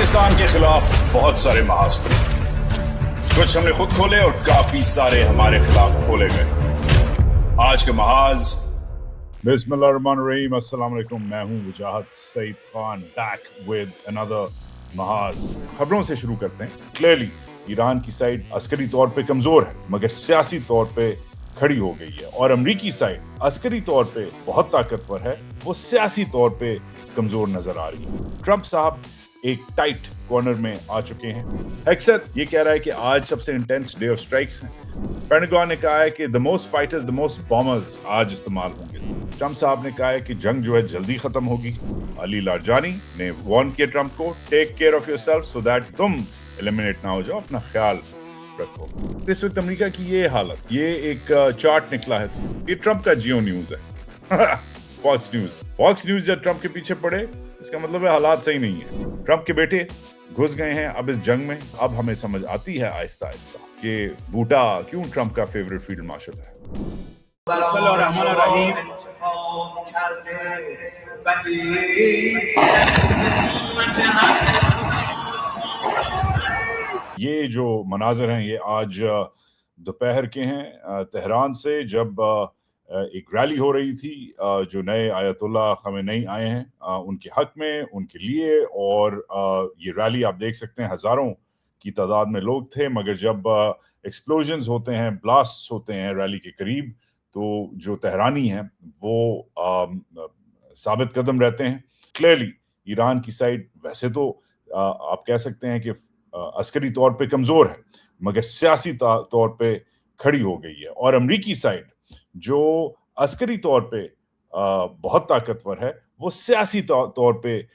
पाकिस्तान के खिलाफ बहुत सारे महाज खुले, कुछ हमने खुद खोले और काफी सारे हमारे खिलाफ खोले गए। आज के महाज बिस्मिल्लाहिर्रहमानिर्रहीम, अस्सलाम वालेकुम। मैं हूं Wajahat Saeed Khan, back with another Mahaaz. खबरों से शुरू करते हैं। क्लियरली ईरान की साइड अस्करी तौर पे कमजोर है मगर सियासी तौर पे खड़ी हो गई है, और अमरीकी साइड अस्करी तौर पे बहुत ताकतवर है, वो सियासी तौर पे कमजोर नजर आ रही है। ट्रंप साहब एक टाइट कॉर्नर में आ चुके हैं। हेक्सेट ये कह रहा है कि आज सबसे इंटेंस डे ऑफ स्ट्राइक्स है। पेंटागन ने कहा है कि the most fighters, the most bombers आज इस्तेमाल होंगे। ट्रंप साहब ने कहा है कि जंग जो है जल्दी खत्म होगी। अली लारजानी ने वार्न किया ट्रंप को, take care of yourself so that तुम एलिमिनेट ना हो जाओ, अपना ख्याल रखो। इस वक्त अमेरिका की ये हालत, ये एक चार्ट निकला है, ये ट्रंप का जियो न्यूज है। फॉक्स न्यूज जब ट्रंप के पीछे पड़े, इसका मतलब है हालात सही नहीं है। ट्रंप के बेटे घुस गए हैं अब इस जंग में। अब हमें समझ आती है आहिस्ता आहिस्ता कि बूटा क्यों ट्रंप का फेवरेट फील्ड मार्शल है। बिस्मिल्लाहिर्रहमानिर्रहीम। ये जो मनाजर हैं ये आज दोपहर के हैं तेहरान से, जब एक रैली हो रही थी जो नए आयतुल्लाह खमेनी आए हैं उनके हक में, उनके लिए। और ये रैली आप देख सकते हैं हजारों की तादाद में लोग थे, मगर जब एक्सप्लोजन्स होते हैं, ब्लास्ट्स होते हैं रैली के करीब, तो जो तेहरानी हैं वो साबित कदम रहते हैं। क्लियरली ईरान की साइड वैसे तो आप कह सकते हैं कि अस्करी तौर पे कमजोर है मगर सियासी तौर पे खड़ी हो गई है, और अमरीकी साइड जो अस्करी तौर पे बहुत ताकतवर है, वो सियासी तौर पे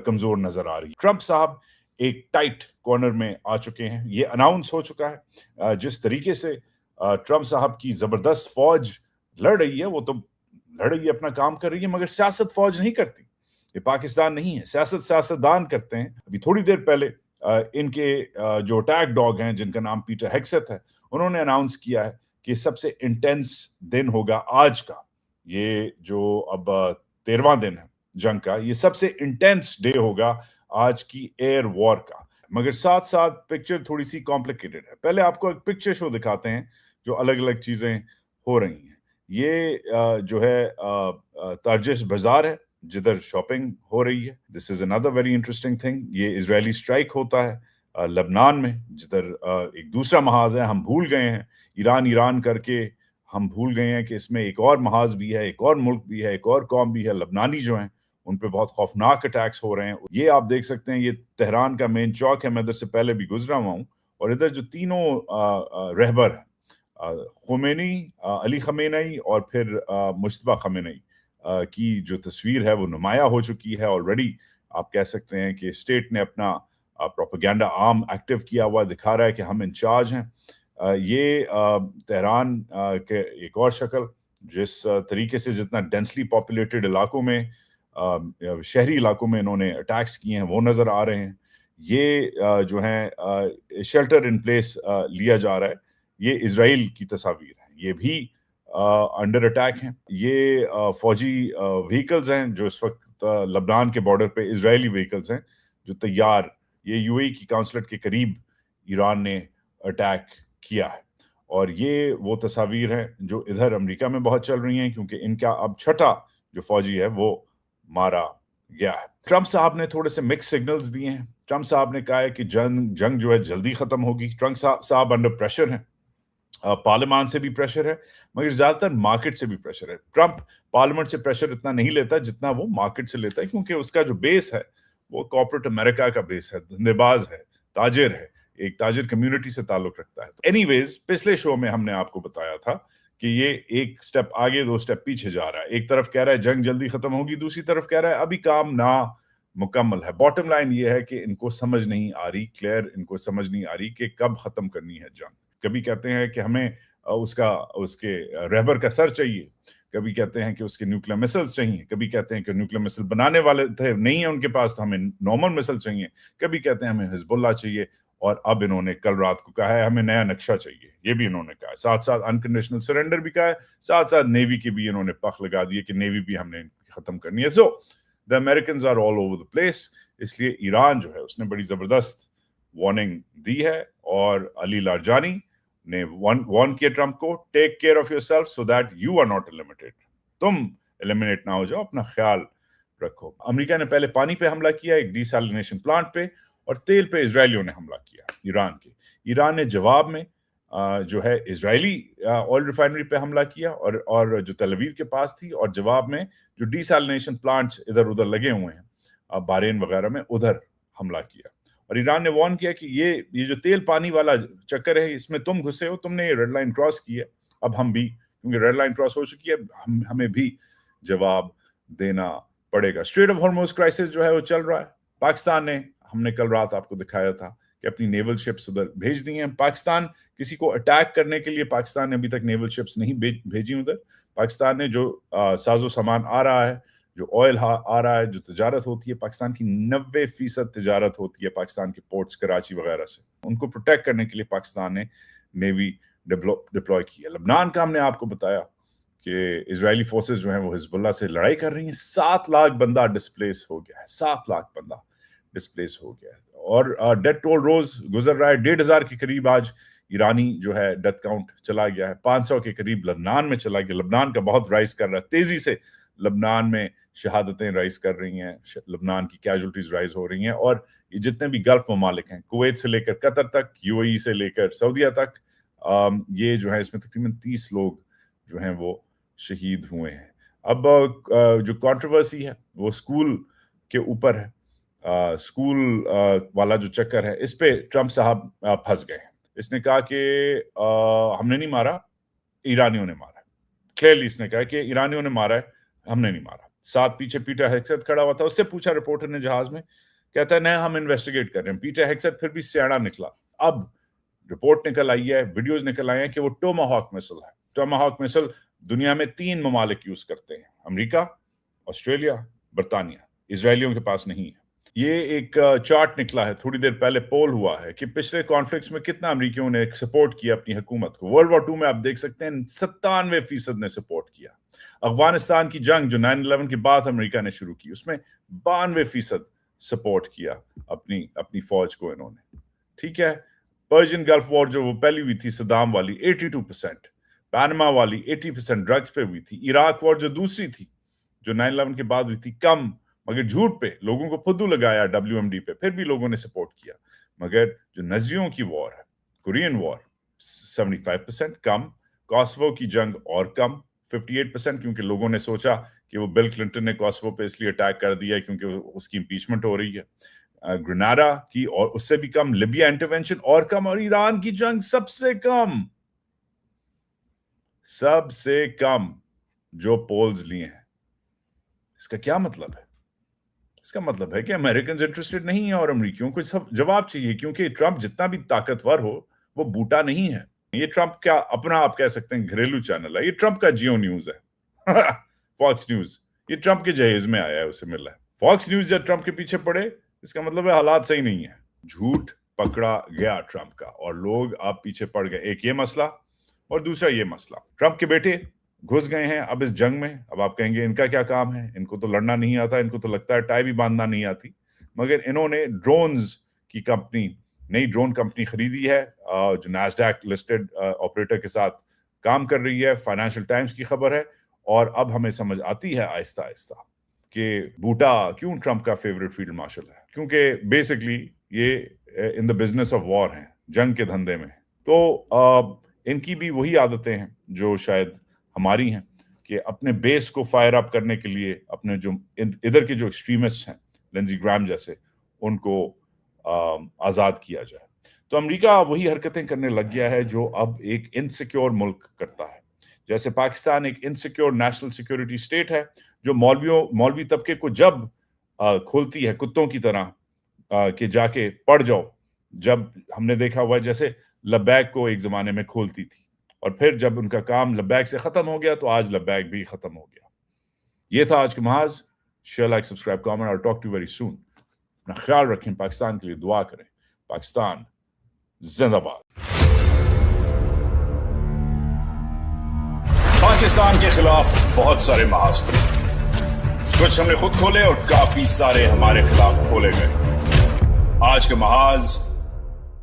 कमजोर नजर आ रही है। ट्रंप साहब एक टाइट कॉर्नर में आ चुके हैं, ये अनाउंस हो चुका है। जिस तरीके से ट्रंप साहब की जबरदस्त फौज लड़ रही है, वो तो लड़ रही है, अपना काम कर रही है, मगर सियासत फौज नहीं करती। ये पाकिस्तान नहीं है, सियासत सियासतदान करते हैं। अभी थोड़ी देर पहले इनके जो अटैक डॉग हैं, जिनका नाम पीटर हेक्सेट है, उन्होंने अनाउंस किया है कि सबसे इंटेंस दिन होगा आज का। ये जो अब 13वां दिन है जंग का, ये सबसे इंटेंस डे होगा आज की एयर वॉर का। मगर साथ साथ पिक्चर थोड़ी सी कॉम्प्लिकेटेड है। पहले आपको एक पिक्चर शो दिखाते हैं जो अलग अलग चीजें हो रही हैं। ये जो है तारजिश बाजार है जिधर शॉपिंग हो रही है। This is another very interesting thing. ये इजरायली स्ट्राइक होता है लबनान में, जिधर एक दूसरा महाज है। हम भूल गए हैं ईरान करके, हम भूल गए हैं कि इसमें एक और महाज भी है, एक और मुल्क भी है, एक और कौम भी है। लबनानी जो हैं उन पे बहुत खौफनाक अटैक्स हो रहे हैं। ये आप देख सकते हैं, ये तेहरान का मेन चौक है। मैं इधर से पहले भी गुजरा हुआ हूँ, और इधर जो तीनों रहबर हैं, खुमैनी, अली खमेनी और फिर मुश्तबा खमेनी की जो तस्वीर है वो नुमाया हो चुकी है ऑलरेडी। आप कह सकते हैं कि स्टेट ने अपना प्रोपेगेंडा आर्म एक्टिव किया हुआ दिखा रहा है कि हम इंचार्ज हैं। ये तेहरान के एक और शक्ल, जिस तरीके से जितना डेंसली पॉपुलेटेड इलाकों में, शहरी इलाकों में इन्होंने अटैक्स किए हैं, वो नज़र आ रहे हैं। ये जो है शेल्टर इन प्लेस लिया जा रहा है। ये इजराइल की तस्वीर है, ये भी अंडर अटैक हैं। ये फौजी व्हीकल्स हैं जो इस वक्त लबनान के बॉर्डर पे इजरायली व्हीकल्स हैं जो तैयार, ये यूएई की काउंसलेट के करीब ईरान ने अटैक किया है। और ये वो तस्वीर हैं जो इधर अमेरिका में बहुत चल रही हैं, क्योंकि इनका अब छठा जो फौजी है वो मारा गया है। ट्रंप साहब ने थोड़े से मिक्स सिग्नल्स दिए हैं। ट्रंप साहब ने कहा है कि जंग जो है जल्दी खत्म होगी। ट्रंप साहब अंडर प्रेशर हैं, पार्लियामान से भी प्रेशर है, मगर ज्यादातर मार्केट से भी प्रेशर है। ट्रंप पार्लियामेंट से प्रेशर इतना नहीं लेता जितना वो मार्केट से लेता है, क्योंकि उसका जो बेस है वो कॉर्पोरेट अमेरिका का बेस है, धंधेबाज है, ताजिर है, एक ताजिर कम्युनिटी से ताल्लुक रखता है। एनीवेज, पिछले शो में हमने आपको बताया था कि ये एक स्टेप आगे दो स्टेप पीछे जा रहा है। एक तरफ कह रहा है जंग जल्दी खत्म होगी, दूसरी तरफ कह रहा है अभी काम ना मुकम्मल है। बॉटम लाइन ये है कि इनको समझ नहीं आ रही, क्लियर इनको समझ नहीं आ रही कि कब खत्म करनी है जंग। कभी कहते हैं कि हमें उसके रहबर का सर चाहिए, कभी कहते हैं कि उसके न्यूक्लियर मिसाइल्स चाहिए, कभी कहते हैं कि न्यूक्लियर मिसाइल बनाने वाले थे नहीं है उनके पास तो हमें नॉर्मल मिसाइल चाहिए, कभी कहते हैं हमें हिजबुल्लाह चाहिए, और अब इन्होंने कल रात को कहा है हमें नया नक्शा चाहिए, ये भी इन्होंने कहा है। साथ साथ अनकंडीशनल सरेंडर भी कहा है, साथ साथ नेवी की भी इन्होंने पख लगा दी है कि नेवी भी हमने खत्म करनी है। So the Americans are all over the place. اس لیے ایران جو ہے اس نے بڑی زبردست وارننگ دی ہے, اور علی لارجانی نے وارن کیا ٹرمپ کو, take care of yourself so that you are not eliminated, تم ایلیمنیٹ نہ ہو جاؤ, اپنا خیال رکھو. امریکہ نے پہلے پانی پہ حملہ کیا, ایک ڈی سیلینیشن پلانٹ پہ, اور تیل پہ اسرائیلیوں نے حملہ کیا ایران کے. ایران نے جواب میں جو ہے اسرائیلی آئل ریفائنری پہ حملہ کیا, اور جو تل اویو کے پاس تھی, اور جواب میں جو ڈی سیلینیشن پلانٹس ادھر ادھر لگے ہوئے ہیں بحرین وغیرہ میں, ادھر حملہ کیا. اور ایران نے وارن کیا کہ یہ جو تیل پانی والا چکر ہے اس میں تم گھسے ہو, تم نے یہ ریڈ لائن کراس کی ہے, اب ہم بھی, کیونکہ ریڈ لائن کراس ہو چکی ہے, ہمیں بھی جواب دینا پڑے گا. اسٹریٹ آف ہارموز کرائسس جو ہے وہ چل رہا ہے. پاکستان نے, ہم نے کل رات آپ کو دکھایا تھا کہ اپنی نیول شپس ادھر بھیج دی ہیں. پاکستان کسی کو اٹیک کرنے کے لیے پاکستان نے ابھی تک نیول شپس نہیں بھیجی ادھر. پاکستان نے جو ساز و سامان آ رہا ہے, جو آئل آ رہا ہے, جو تجارت ہوتی ہے, پاکستان کی 90% تجارت ہوتی ہے پاکستان کے پورٹس کراچی وغیرہ سے, ان کو پروٹیکٹ کرنے کے لیے پاکستان نے نیوی ڈپلوائے کی ہے. لبنان کا ہم نے آپ کو بتایا کہ اسرائیلی فورسز جو ہیں وہ حزب اللہ سے لڑائی کر رہی ہیں. 7 لاکھ بندہ ڈسپلیس ہو گیا ہے, 7 لاکھ بندہ ڈسپلیس ہو گیا ہے, اور ڈیتھ ٹول روز گزر رہا ہے. 1,500 کے قریب آج ایرانی جو ہے ڈیتھ کاؤنٹ چلا گیا ہے. 500 کے قریب لبنان میں چلا گیا. لبنان کا بہت رائز کر رہا ہے, تیزی سے لبنان میں شہادتیں رائز کر رہی ہیں, لبنان کی کیجولٹیز رائز ہو رہی ہیں. اور یہ جتنے بھی گلف ممالک ہیں, کویت سے لے کر قطر تک, یو اے ای سے لے کر سعودیہ تک, یہ جو ہے اس میں تقریباً 30 لوگ جو ہیں وہ شہید ہوئے ہیں. اب جو کنٹروورسی ہے وہ اسکول کے اوپر ہے, اسکول والا جو چکر ہے اس پہ ٹرمپ صاحب پھنس گئے. اس نے کہا کہ ہم نے نہیں مارا, ایرانیوں نے مارا. کلیئرلی اس نے کہا کہ ایرانیوں نے مارا ہے, ہم نے نہیں مارا. ساتھ پیچھے پیٹر ہیگسیت کھڑا ہوا تھا, اس سے پوچھا رپورٹر نے جہاز میں, کہتا ہے نہیں ہم انویسٹیگیٹ کر رہے ہیں. پیٹر ہیگسیت پھر بھی سیاڑا نکلا. اب رپورٹ نکل آئی ہے, ویڈیوز نکل آئی ہیں کہ وہ ٹوماہاک مسل ہے. ٹوماہاک مسل دنیا میں 3 ممالک یوز کرتے ہیں, امریکہ, آسٹریلیا, برطانیہ. اسرائیلیوں کے پاس نہیں ہے. یہ ایک چارٹ نکلا ہے, تھوڑی دیر پہلے پول ہوا ہے کہ پچھلے کانفلکٹس میں کتنا امریکیوں نے سپورٹ کیا اپنی حکومت کو. ورلڈ وار 2 میں آپ دیکھ سکتے ہیں 97% نے سپورٹ کیا. افغانستان کی جنگ جو 9/11 کے بعد امریکہ نے شروع کی, اس میں 92% سپورٹ کیا اپنی فوج کو انہوں نے. ٹھیک ہے. پرشین گلف وار جو وہ پہلی ہوئی تھی صدام والی 82%, پاناما والی 80% ڈرگز پہ ہوئی تھی. عراق وار جو دوسری تھی جو 9/11 کے بعد ہوئی تھی, کم مگر جھوٹ پہ لوگوں کو پھدو لگایا WMD پہ, پھر بھی لوگوں نے سپورٹ کیا. مگر جو نظریوں کی وار ہے, کورین وار 75% کم, کاسوو کی جنگ اور کم 58%, کیونکہ لوگوں نے سوچا کہ وہ بل کلنٹن نے کاسوو پہ اس لیے اٹیک کر دیا کیونکہ اس کی امپیچمنٹ ہو رہی ہے. گرناڈا کی اور اس سے بھی کم, لیبیا انٹرونشن اور کم, اور ایران کی جنگ سب سے کم جو پولز لیے ہیں. اس کا کیا مطلب ہے؟ اس کا مطلب ہے کہ امریکنز انٹرسٹڈ نہیں ہیں اور امریکیوں کو سب جواب چاہیے, کیونکہ ٹرمپ جتنا بھی طاقتور ہو وہ بوٹا نہیں ہے. یہ ٹرمپ کا اپنا آپ کہہ سکتے ہیں گھریلو چینل ہے. یہ ٹرمپ کا جیو نیوز ہے, فاکس نیوز, یہ ٹرمپ کے جہیز میں آیا ہے, اسے ملا ہے. فاکس نیوز جب ٹرمپ کے پیچھے پڑے, اس کا مطلب ہے حالات صحیح نہیں ہے. جھوٹ پکڑا گیا ٹرمپ کا, اور لوگ آپ پیچھے پڑ گئے. ایک یہ مسئلہ, اور دوسرا یہ مسئلہ, ٹرمپ کے بیٹے گھس گئے ہیں اب اس جنگ میں. اب آپ کہیں گے ان کا کیا کام ہے, ان کو تو لڑنا نہیں آتا, ان کو تو لگتا ہے ٹائی بھی باندھنا نہیں آتی. مگر انہوں نے ڈرونز کی کمپنی, نئی ڈرون کمپنی خریدی ہے جو ناسڈیک لسٹڈ آپریٹر کے ساتھ کام کر رہی ہے. فائنینشیل ٹائمز کی خبر ہے. اور اب ہمیں سمجھ آتی ہے آہستہ آہستہ کہ بوٹا کیوں ٹرمپ کا فیوریٹ فیلڈ مارشل ہے, کیونکہ بیسکلی یہ ان دا بزنس آف وار ہیں, جنگ کے دھندے میں. تو ان کی بھی وہی عادتیں ہیں جو شاید ہماری ہیں, کہ اپنے بیس کو فائر اپ کرنے کے لیے اپنے جو ادھر کے جو ایکسٹریمسٹ ہیں, لنزی گرام جیسے, ان کو آزاد کیا جائے. تو امریکہ وہی حرکتیں کرنے لگ گیا ہے جو اب ایک انسیکیور ملک کرتا ہے. جیسے پاکستان ایک انسیکیور نیشنل سیکیورٹی اسٹیٹ ہے, جو مولوی طبقے کو جب کھولتی ہے کتوں کی طرح کہ جا کے پڑھ جاؤ. جب ہم نے دیکھا ہوا ہے جیسے لبیک کو ایک زمانے میں کھولتی تھی, اور پھر جب ان کا کام لبیک سے ختم ہو گیا تو آج لبیک بھی ختم ہو گیا. یہ تھا آج کا محاذ. شیئر, لائک, سبسکرائب, کامنٹ, اور ٹاک ٹو ویری سون. اپنا خیال رکھیں, پاکستان کے لیے دعا کریں. پاکستان زندہ باد. پاکستان کے خلاف بہت سارے محاذ कुछ हमने खुद खोले और काफी सारे हमारे खिलाफ खोले गए। आज का महाज